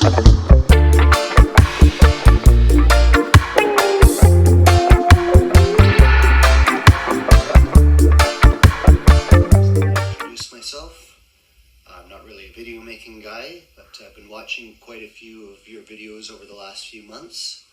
Guy, but I've been watching quite a few of your videos over the last few months.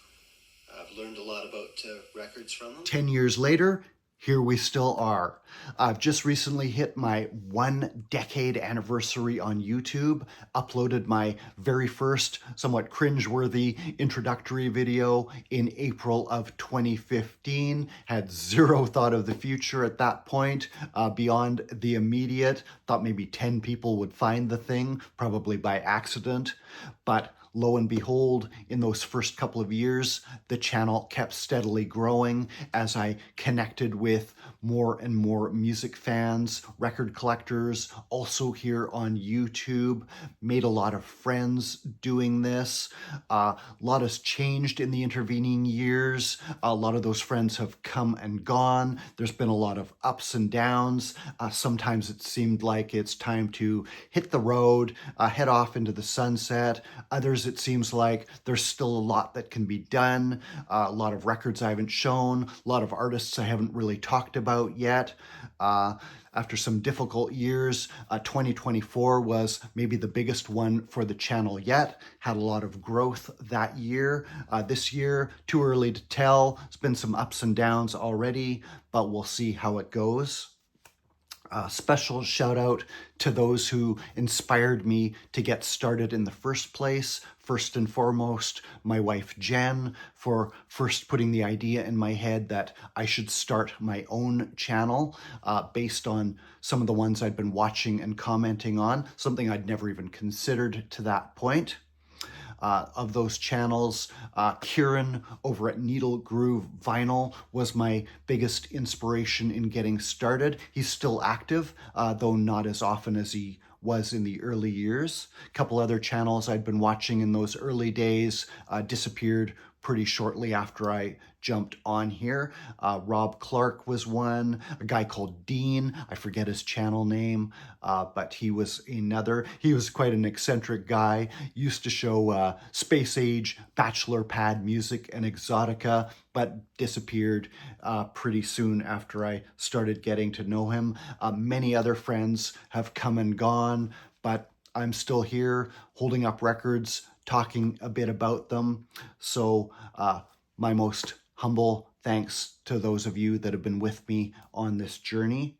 I've learned a lot about records from them. 10 years later, here we still are. I've just recently hit my 1 decade anniversary on YouTube, uploaded my very first somewhat cringeworthy introductory video in April of 2015. Had zero thought of the future at that point, beyond the immediate. Thought maybe 10 people would find the thing, probably by accident, but lo and behold, in those first couple of years, the channel kept steadily growing as I connected with more and more music fans, record collectors, also here on YouTube. Made a lot of friends doing this. A lot has changed in the intervening years. A lot of those friends have come and gone. There's been a lot of ups and downs. Sometimes it seemed like it's time to hit the road, head off into the sunset. Others, it seems like there's still a lot that can be done. A lot of records I haven't shown, a lot of artists I haven't really talked about yet. After some difficult years, 2024 was maybe the biggest one for the channel yet. Had a lot of growth that year. This year, too early to tell. It's been some ups and downs already, but we'll see how it goes. Special shout out to those who inspired me to get started in the first place. First and foremost, my wife Jen, for first putting the idea in my head that I should start my own channel based on some of the ones I'd been watching and commenting on, something I'd never even considered to that point. Of those channels, Kieran over at Needle Groove Vinyl was my biggest inspiration in getting started. He's still active, though not as often as he was in the early years. A couple other channels I'd been watching in those early days disappeared pretty shortly after I jumped on here. Rob Clark was one, a guy called Dean, I forget his channel name, but he was another. He was quite an eccentric guy, used to show space age bachelor pad music and exotica, but disappeared pretty soon after I started getting to know him. Many other friends have come and gone, but I'm still here holding up records, talking a bit about them. So my most humble thanks to those of you that have been with me on this journey.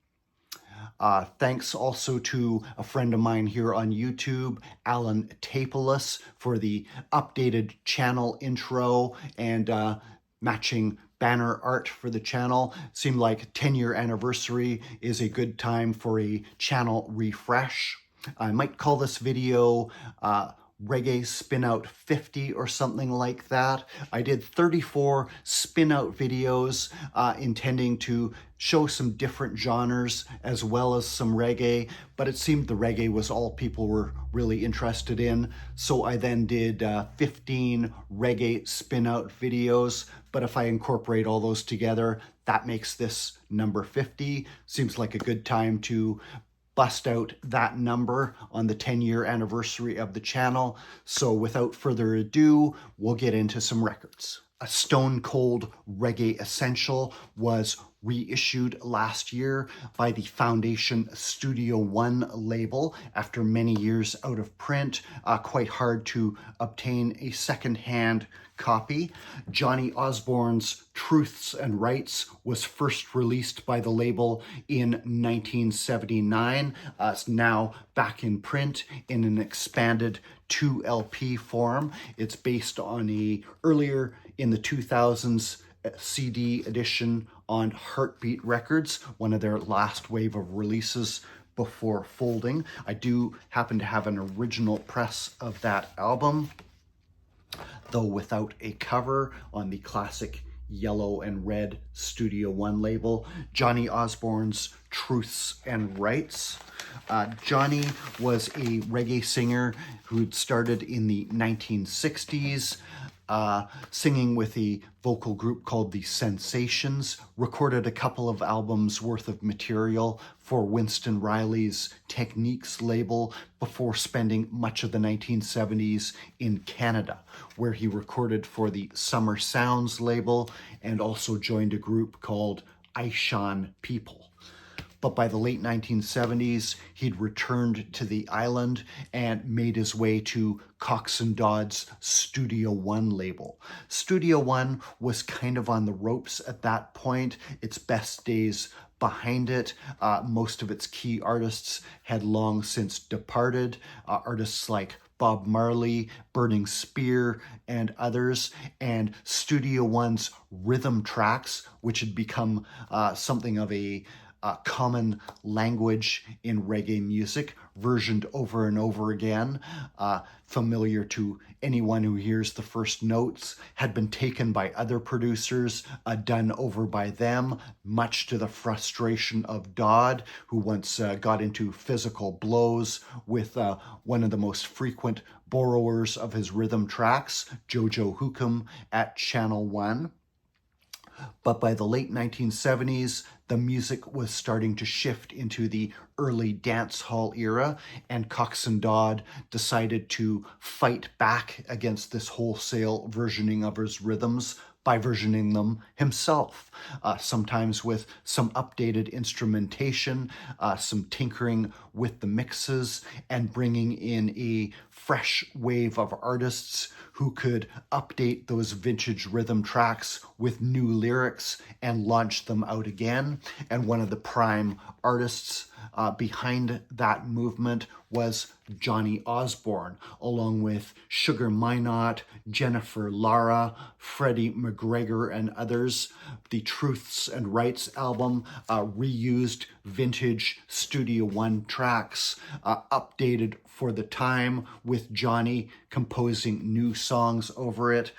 Thanks also to a friend of mine here on YouTube, Alan Tapolus, for the updated channel intro and matching banner art for the channel. Seemed like 10-year anniversary is a good time for a channel refresh. I might call this video Reggae Spinout 50 or something like that. I did 34 Spinout videos intending to show some different genres as well as some reggae, but it seemed the reggae was all people were really interested in. So I then did 15 Reggae Spinout videos, but if I incorporate all those together, that makes this number 50. Seems like a good time to bust out that number on the 10-year anniversary of the channel. So without further ado, we'll get into some records. A Stone Cold Reggae Essential was reissued last year by the Foundation Studio One label after many years out of print. Quite hard to obtain a second-hand copy. Johnny Osbourne's Truths and Rights was first released by the label in 1979. It's now back in print in an expanded 2 LP form. It's based on a earlier in the 2000s CD edition on Heartbeat Records, one of their last wave of releases before folding. I do happen to have an original press of that album, though without a cover, on the classic yellow and red Studio One label. Johnny Osbourne's Truths and Rights. Johnny was a reggae singer who'd started in the 1960s. singing with a vocal group called the Sensations, recorded a couple of albums worth of material for Winston Riley's Techniques label before spending much of the 1970s in Canada, where he recorded for the Summer Sounds label and also joined a group called Aishan People. But by the late 1970s, he'd returned to the island and made his way to Cox and Dodd's Studio One label. Studio One was kind of on the ropes at that point. Its best days behind it. Most of its key artists had long since departed. Artists like Bob Marley, Burning Spear, and others. And Studio One's rhythm tracks, which had become something of a common language in reggae music, versioned over and over again, familiar to anyone who hears the first notes, had been taken by other producers, done over by them, much to the frustration of Dodd, who once got into physical blows with one of the most frequent borrowers of his rhythm tracks, Jojo Hookham at Channel 1. But by the late 1970s, the music was starting to shift into the early dance hall era, and Cox and Dodd decided to fight back against this wholesale versioning of his rhythms by versioning them himself, sometimes with some updated instrumentation, some tinkering with the mixes, and bringing in a fresh wave of artists who could update those vintage rhythm tracks with new lyrics and launch them out again. And one of the prime artists behind that movement was Johnny Osbourne, along with Sugar Minott, Jennifer Lara, Freddie McGregor, and others. The Truths and Rights album reused vintage Studio One tracks, updated for the time, with Johnny composing new songs over it.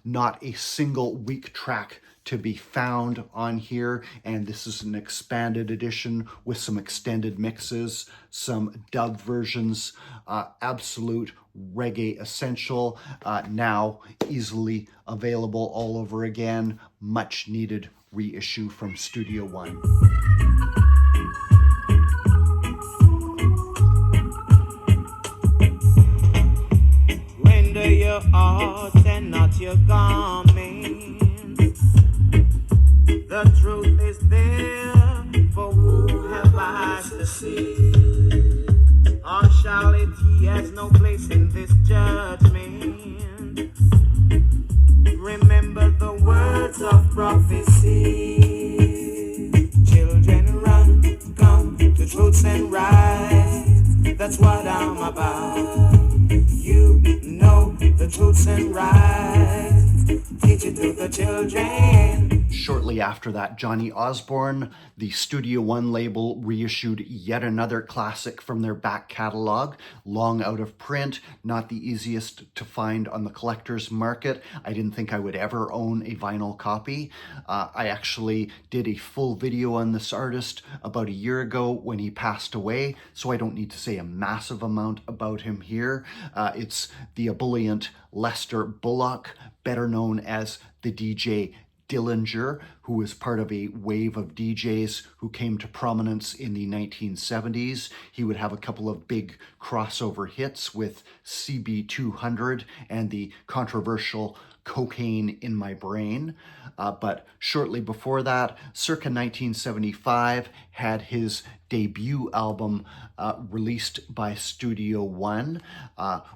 Not a single weak track to be found on here, and this is an expanded edition with some extended mixes, some dub versions, absolute reggae essential, now easily available all over again, much needed reissue from Studio One. Render your heart and not your garment. The truth is there, for who have eyes to see? Partiality has no place in this judgment. Remember the words of prophecy. Children run, come to truths and rights. That's what I'm about. You know the truths and rights. Teach it to the children. Shortly after that, Johnny Osbourne, the Studio One label, reissued yet another classic from their back catalog, long out of print, not the easiest to find on the collector's market. I didn't think I would ever own a vinyl copy. I actually did a full video on this artist about a year ago when he passed away, so I don't need to say a massive amount about him here. It's the ebullient Lester Bullock, better known as the DJ Dillinger, who was part of a wave of DJs who came to prominence in the 1970s. He would have a couple of big crossover hits with CB200 and the controversial Cocaine in My Brain. But shortly before that, circa 1975, had his debut album released by Studio One,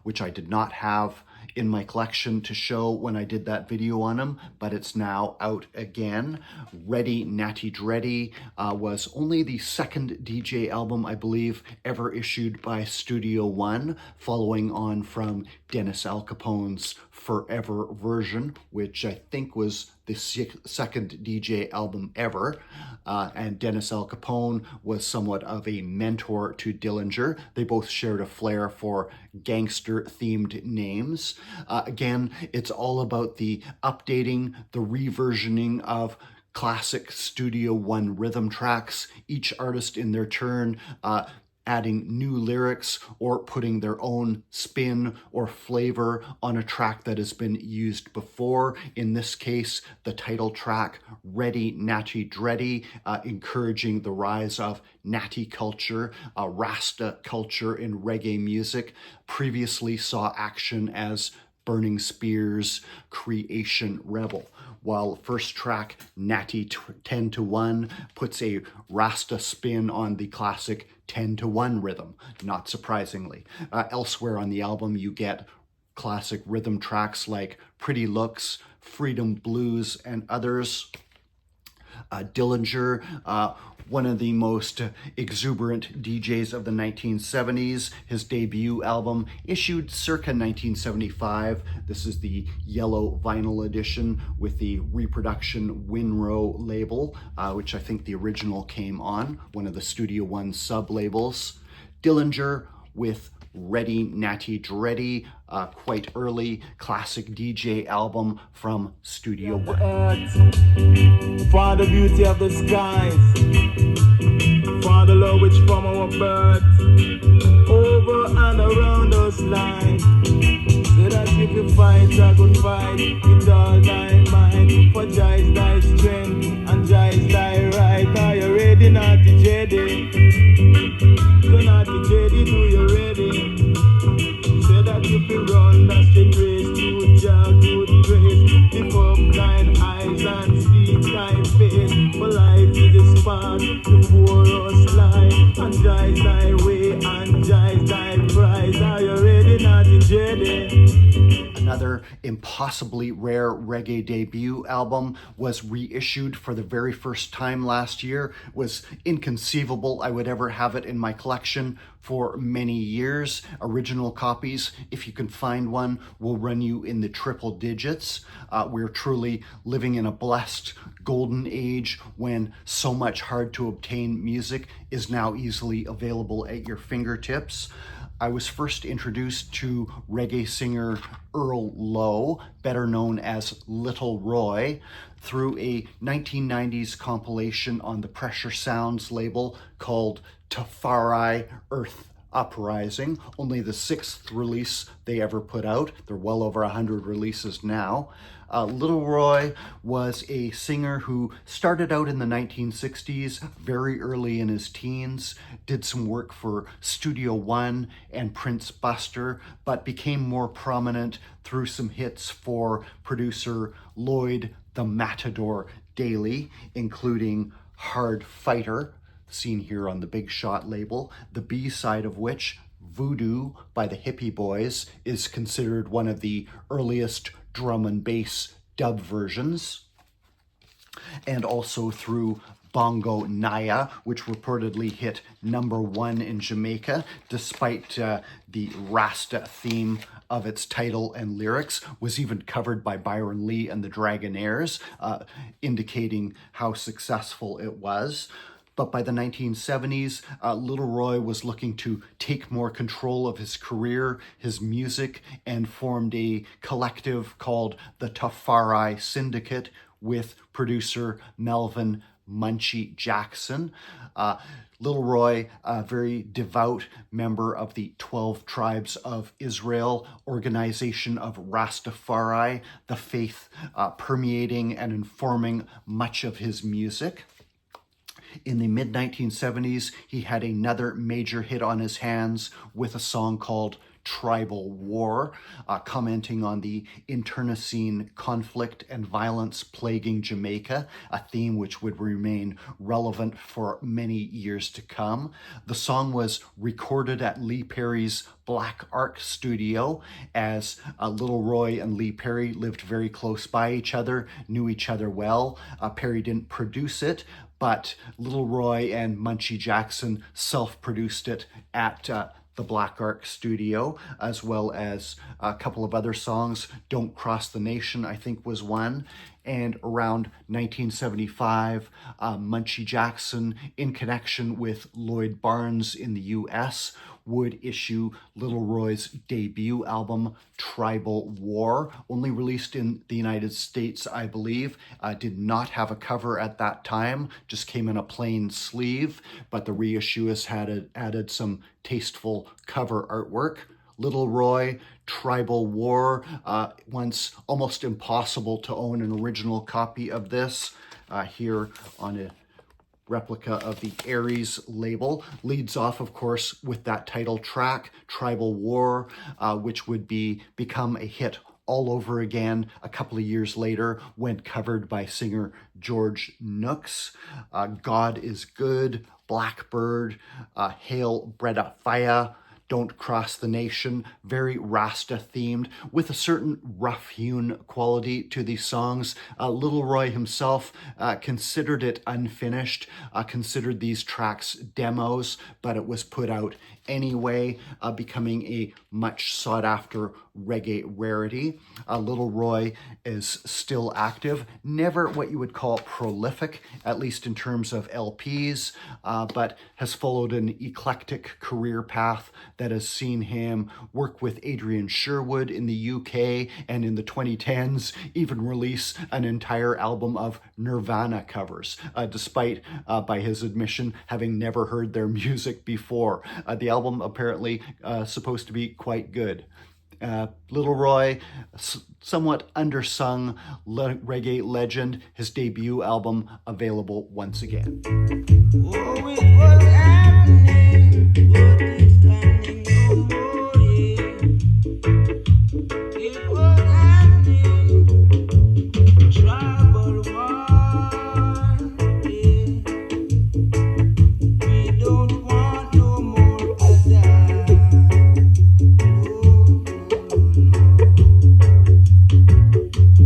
which I did not have in my collection to show when I did that video on him, but it's now out again. Ready, Natty, Dreadie was only the second DJ album, I believe, ever issued by Studio One, following on from Dennis Al Capone's Forever version, which I think was the second DJ album ever. And Dennis Al Capone was somewhat of a mentor to Dillinger. They both shared a flair for gangster-themed names. Again, it's all about the updating, the reversioning of classic Studio One rhythm tracks, each artist in their turn adding new lyrics or putting their own spin or flavor on a track that has been used before. In this case, the title track, Ready, Natty, Dreadie, encouraging the rise of Natty culture, Rasta culture in reggae music. Previously saw action as Burning Spear's Creation Rebel, while first track, Natty 10-1, puts a Rasta spin on the classic 10-1 rhythm, not surprisingly. Elsewhere on the album, you get classic rhythm tracks like Pretty Looks, Freedom Blues, and others. Dillinger, one of the most exuberant DJs of the 1970s. His debut album, issued circa 1975. This is the yellow vinyl edition with the reproduction Winrow label, which I think the original came on, one of the Studio One sub-labels. Dillinger with Ready, Natty, Dreadie, quite early classic DJ album from Studio One. For the beauty of the skies, for the love which from our birth, over and around us line, so that if you fight a good fight with all thy mind, for Jah is thy strength and Jah is thy right. Are you ready, Natty Dreadie? So Natty Dreadie, do you ready? Say that if you run, that's the grace to Jah, good grace. Lift up thine eyes and see thy face. For life is the spark, before us lie, and Jah is thy way, and Jah is thy prize. Are you ready, Natty Dreadie? Another impossibly rare reggae debut album was reissued for the very first time last year. It was inconceivable I would ever have it in my collection for many years. Original copies, if you can find one, will run you in the triple digits. We're truly living in a blessed golden age when so much hard to obtain music is now easily available at your fingertips. I was first introduced to reggae singer Earl Lowe, better known as Little Roy, through a 1990s compilation on the Pressure Sounds label called Tafari Earth Uprising, only the 6th release they ever put out. They're well over 100 releases now. Little Roy was a singer who started out in the 1960s, very early in his teens, did some work for Studio One and Prince Buster, but became more prominent through some hits for producer Lloyd the Matador Daly, including Hard Fighter, seen here on the Big Shot label, the B-side of which, Voodoo by the Hippie Boys, is considered one of the earliest drum and bass dub versions, and also through Bongo Naya, which reportedly hit #1 in Jamaica, despite the Rasta theme of its title and lyrics, was even covered by Byron Lee and the Dragonaires, indicating how successful it was. But by the 1970s, Little Roy was looking to take more control of his career, his music, and formed a collective called the Tafari Syndicate with producer Melvin Munchie Jackson. Little Roy, a very devout member of the 12 Tribes of Israel organization of Rastafari, the faith permeating and informing much of his music. In the mid-1970s, he had another major hit on his hands with a song called Tribal War, commenting on the internecine conflict and violence plaguing Jamaica, a theme which would remain relevant for many years to come. The song was recorded at Lee Perry's Black Ark studio, as Little Roy and Lee Perry lived very close by each other, knew each other well. Perry didn't produce it, but Little Roy and Munchie Jackson self-produced it at the Black Ark studio, as well as a couple of other songs. Don't Cross the Nation, I think, was one. and around 1975, Munchie Jackson, in connection with Lloyd Barnes in the US, would issue Little Roy's debut album, Tribal War, only released in the United States, I believe. Did not have a cover at that time, just came in a plain sleeve, but the reissue has added some tasteful cover artwork. Little Roy, Tribal War, once almost impossible to own an original copy of this, here on a replica of the Aries label. Leads off, of course, with that title track, Tribal War, which would become a hit all over again a couple of years later when covered by singer George Nooks. God is Good, Blackbird, Hail Breda Faya, Don't Cross the Nation, very Rasta themed, with a certain rough-hewn quality to these songs. Little Roy himself considered it unfinished, considered these tracks demos, but it was put out anyway, becoming a much sought-after reggae rarity. Little Roy is still active, never what you would call prolific, at least in terms of LPs, but has followed an eclectic career path that has seen him work with Adrian Sherwood in the UK, and in the 2010s even release an entire album of Nirvana covers, despite, by his admission, having never heard their music before. The album apparently supposed to be quite good. Little Roy, somewhat undersung reggae legend, his debut album available once again. Oh, it was happening, but it's happening no more, yeah. It was happening, tribal war, yeah. We don't want no more to die. No,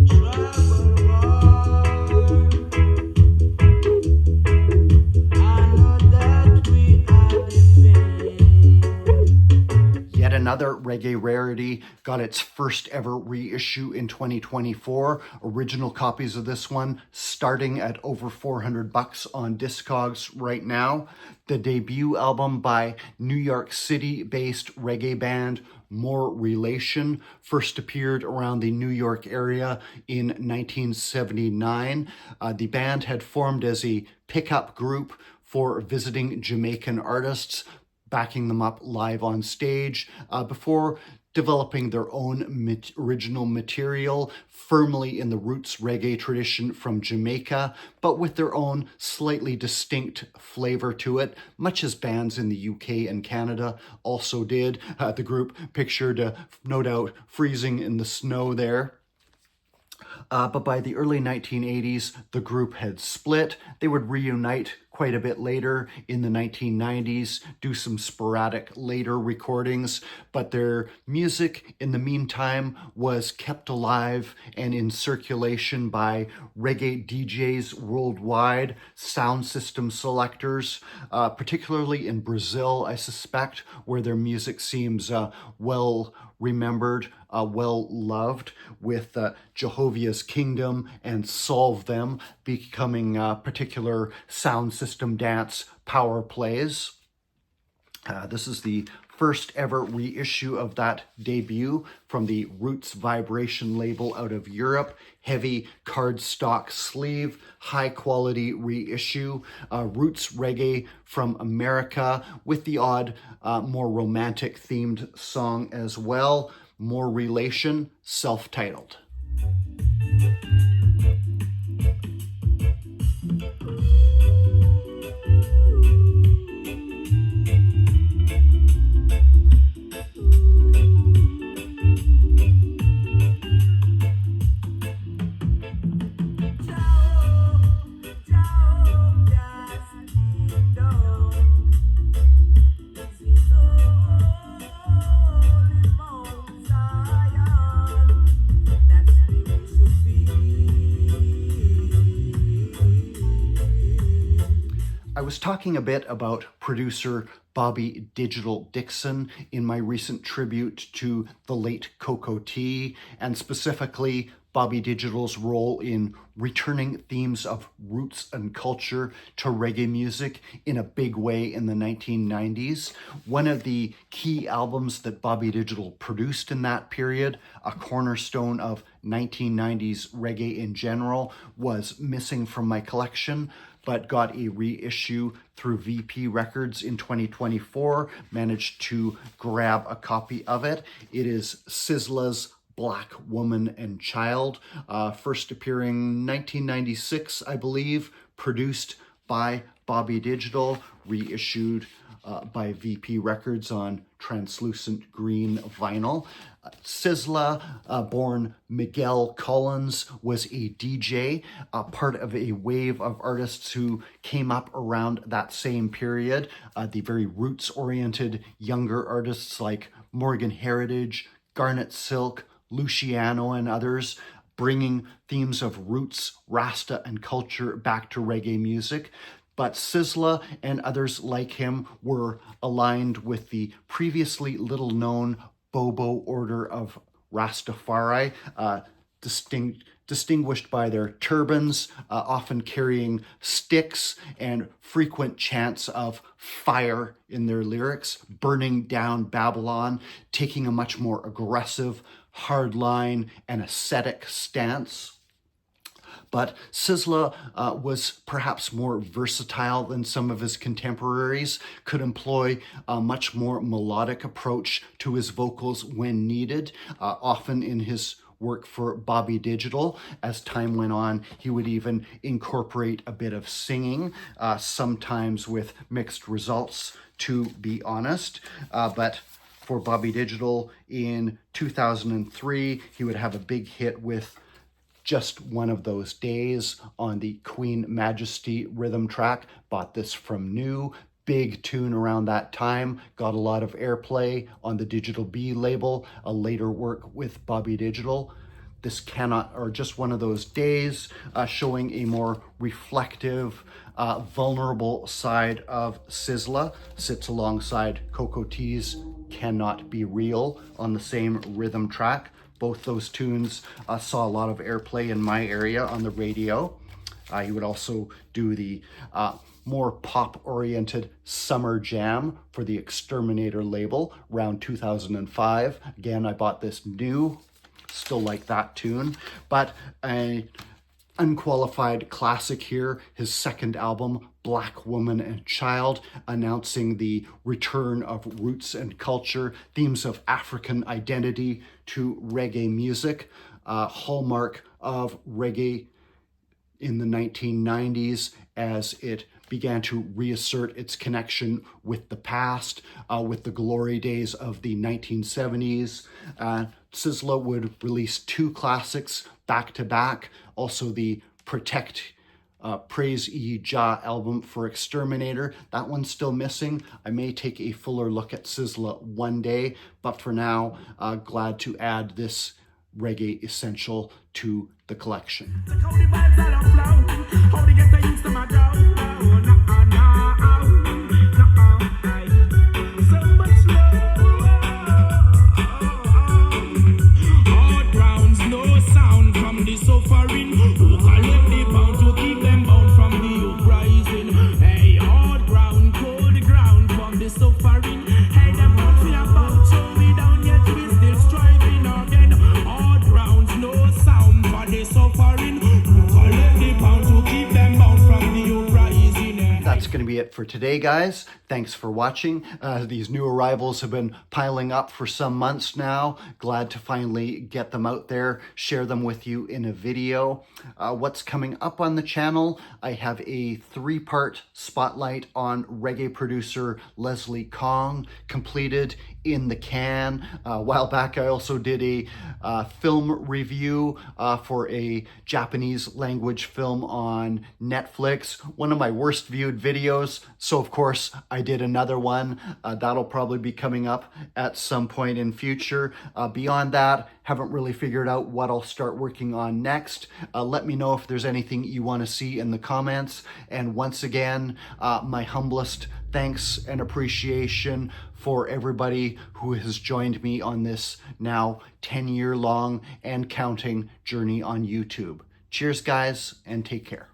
tribal war. I know that we are defending. Yet another reggae rarity got its first ever reissue in 2024. Original copies of this one starting at over $400 on Discogs right now. The debut album by New York City-based reggae band More Relation first appeared around the New York area in 1979. The band had formed as a pickup group for visiting Jamaican artists, backing them up live on stage, before developing their own original material, firmly in the roots reggae tradition from Jamaica, but with their own slightly distinct flavor to it, much as bands in the UK and Canada also did. The group pictured, no doubt, freezing in the snow there. But by the early 1980s, the group had split. They would reunite quite a bit later in the 1990s, do some sporadic later recordings, but their music in the meantime was kept alive and in circulation by reggae DJs worldwide, sound system selectors, particularly in Brazil, I suspect, where their music seems well remembered, well loved, with Jehovah's Kingdom and Solve Them becoming particular sound system dance power plays. This is the first ever reissue of that debut from the Roots Vibration label out of Europe. Heavy cardstock sleeve, high quality reissue. Roots reggae from America with the odd more romantic themed song as well. More Relation, self-titled. I was talking a bit about producer Bobby Digital Dixon in my recent tribute to the late Coco T, and specifically Bobby Digital's role in returning themes of roots and culture to reggae music in a big way in the 1990s. One of the key albums that Bobby Digital produced in that period, a cornerstone of 1990s reggae in general, was missing from my collection, but got a reissue through VP Records in 2024, managed to grab a copy of it. It is Sizzla's Black Woman and Child, first appearing 1996, I believe, produced by Bobby Digital, reissued by VP Records on translucent green vinyl. Sizzla, born Miguel Collins, was a DJ, part of a wave of artists who came up around that same period. The very roots-oriented younger artists like Morgan Heritage, Garnet Silk, Luciano, and others, bringing themes of roots, Rasta, and culture back to reggae music. But Sizzla and others like him were aligned with the previously little-known Bobo Order of Rastafari, distinguished by their turbans, often carrying sticks, and frequent chants of fire in their lyrics, burning down Babylon, taking a much more aggressive, hardline, and ascetic stance. But Sizzla was perhaps more versatile than some of his contemporaries, could employ a much more melodic approach to his vocals when needed, often in his work for Bobby Digital. As time went on, he would even incorporate a bit of singing, sometimes with mixed results, to be honest. But for Bobby Digital in 2003, he would have a big hit with Just One of Those Days on the Queen Majesty rhythm track. Bought this from New. Big tune around that time. Got a lot of airplay on the Digital B label, a later work with Bobby Digital. This Cannot, or Just One of Those Days, showing a more reflective, vulnerable side of Sizzla. Sits alongside Coco T's Cannot Be Real on the same rhythm track. Both those tunes saw a lot of airplay in my area on the radio. He would also do the more pop-oriented Summer Jam for the Exterminator label around 2005. Again, I bought this new. Still like that tune, but an unqualified classic here, his second album, Black Woman and Child, announcing the return of roots and culture, themes of African identity to reggae music, hallmark of reggae in the 1990s as it began to reassert its connection with the past, with the glory days of the 1970s. Sizzla would release two classics back to back, also the Protect Praise Ye Jah album for Exterminator. That one's still missing. I may take a fuller look at Sizzla one day, but for now, glad to add this reggae essential to the collection. Going to be it for today, guys. Thanks for watching. These new arrivals have been piling up for some months now. Glad to finally get them out there, share them with you in a video. What's coming up on the channel? I have a 3-part spotlight on reggae producer Leslie Kong, completed in the can. A while back, I also did a film review for a Japanese language film on Netflix. One of my worst viewed videos. So of course I did another one. That'll probably be coming up at some point in future. Beyond that, haven't really figured out what I'll start working on next. Let me know if there's anything you want to see in the comments. And once again, my humblest thanks and appreciation for everybody who has joined me on this now 10-year long and counting journey on YouTube. Cheers, guys, and take care.